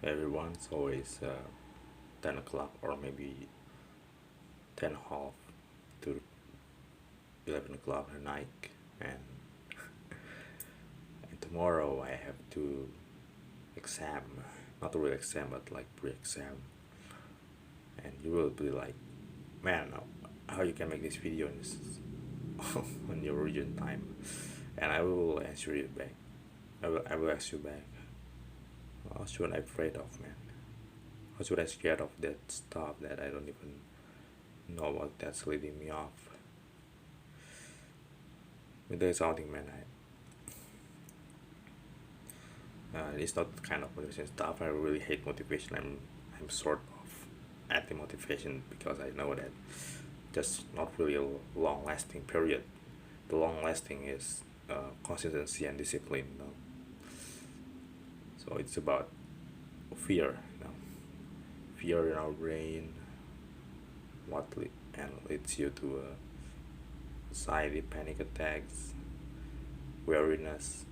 Everyone, so it's 10 o'clock or maybe 10 half to 11 o'clock at night, and, and tomorrow I have to exam, not a real exam but like pre-exam, and you will be like, man, how you can make this video in this on your region time, and I will answer you back. I will ask you back. What should I afraid of, man? What should I scared of that stuff that I don't even know what that's leading me off? But there's something, man. It's not kind of motivation stuff. I really hate motivation. I'm sort of anti-motivation because I know that just not really a long-lasting period. The long-lasting is consistency and discipline. So it's about fear. Fear in our brain, and leads you to anxiety, panic attacks, weariness,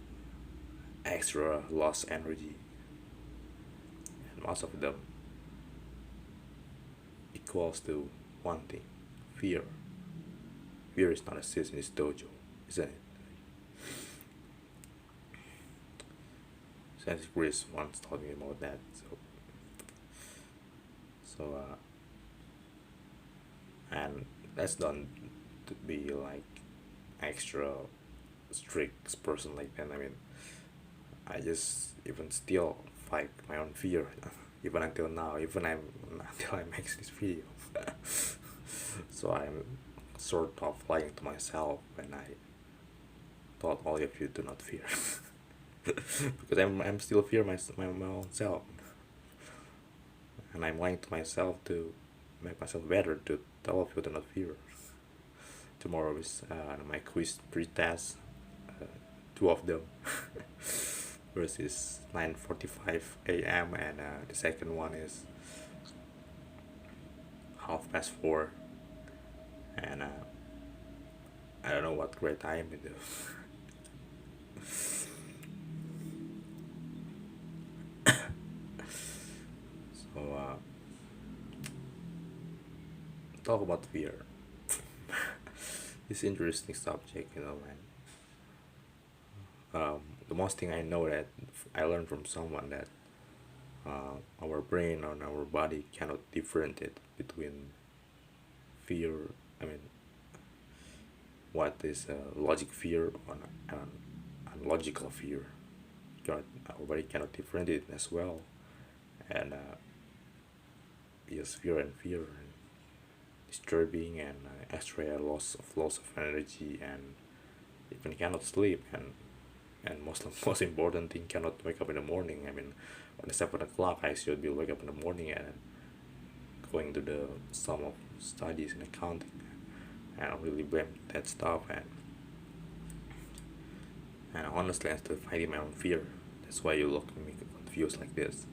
extra lost energy, and most of them equals to one thing: fear. Fear is not exist in this dojo, isn't it? Sanskrit Chris once told me about that. So and let's not to be like extra strict person like that. I mean, I just even still fight my own fear, even until now, even until I make this video. So I'm sort of lying to myself when I thought all of you do not fear, because I'm still fear my own self, and I'm lying to myself to make myself better to tell of you do not fear. Tomorrow is my quiz pre-test, two of them. First is 9:45 a.m. and the second one is 4:30, and I don't know what grade I am in the so talk about fear. It's interesting subject, man. The most thing I know that I learned from someone that our brain and our body cannot differentiate between fear. I mean, what is logic fear and logical fear. Our body cannot differentiate as well, and yes, fear and disturbing and extra loss of energy, and even cannot sleep, and most important thing, cannot wake up in the morning. I mean, on the 7 o'clock I should be wake up in the morning and going to the some of studies in accounting, and I really blame that stuff, and honestly I'm still fighting my own fear. That's why you look at me confused like this.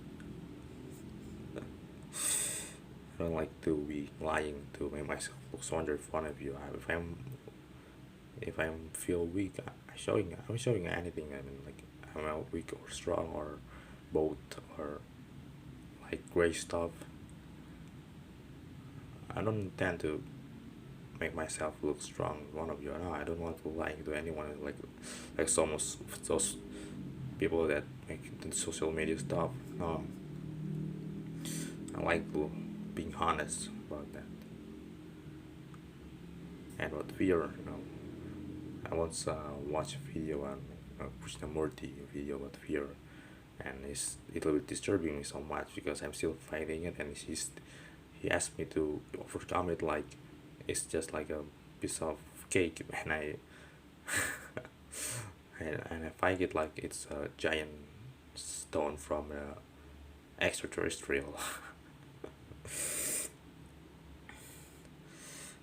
I don't like to be lying to make myself look stronger in front of you. If I'm feel weak, I'm showing anything. I mean, like, I'm weak or strong or both, or like gray stuff. I don't intend to make myself look strong in front of you. No, I don't want to lie to anyone. Like some of those people that make the social media stuff. No, I like to being honest about that. And about fear, I once watched a video on Krishnamurti, a video about fear, and it's a little bit disturbing me so much because I'm still fighting it, and he asked me to overcome it like it's just like a piece of cake, and I fight it like it's a giant stone from extraterrestrial.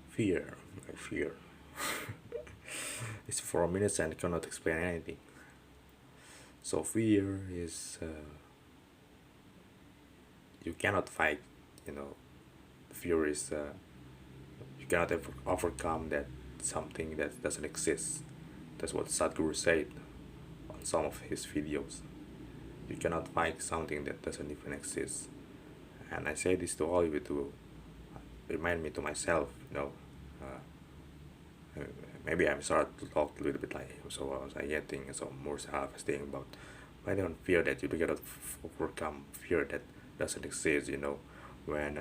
Fear. It's 4 minutes and cannot explain anything. So fear is you cannot fight. You know, fear is you cannot ever overcome that something that doesn't exist. That's what Sadhguru said on some of his videos. You cannot fight something that doesn't even exist. And I say this to all of you to remind me to myself, uh, maybe I'm start to talk a little bit like so I was getting some more self-esteem, but I don't fear that you cannot overcome fear that doesn't exist, when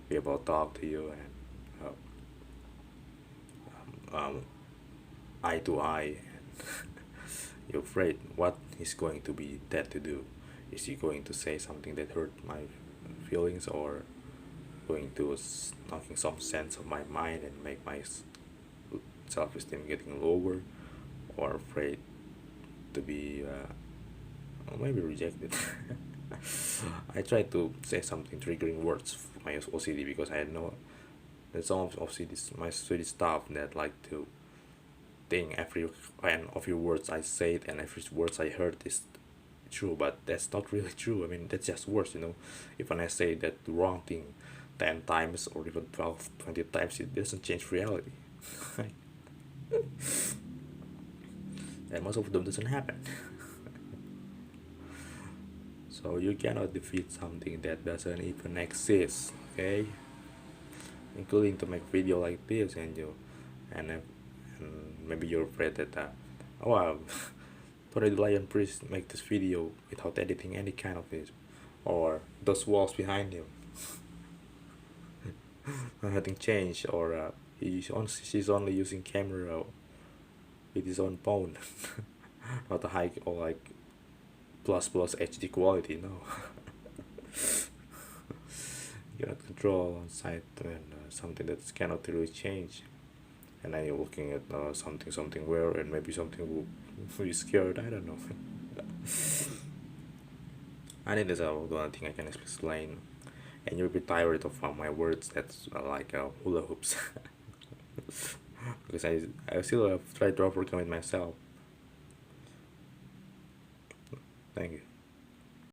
people talk to you and um, eye to eye, and you're afraid what he's going to be that to do. Is he going to say something that hurt my feelings, or going to knocking some sense of my mind and make my self-esteem getting lower, or afraid to be or maybe rejected. I try to say something triggering words for my OCD, because I know that some of OCD my OCD staff that like to think every kind of your words I said and every words I heard is true, but that's not really true. I mean, that's just words, If when I say that the wrong thing 10 times or even 12, 20 times, it doesn't change reality. And most of them doesn't happen. So you cannot defeat something that doesn't even exist, okay? Including to make video like this, and maybe you're afraid that oh wow, Tony the Lion Priest make this video without editing any kind of this, or those walls behind him nothing changed, or she's only using camera with his own phone, not a high or like plus HD quality. No, you cannot control on site, and something that cannot really change. And then you're looking at something weird, and maybe something will be scared. I don't know. I think that's the only thing I can explain. And you'll be tired of my words that's like hula hoops. Because I still have tried to overcome it myself. Thank you.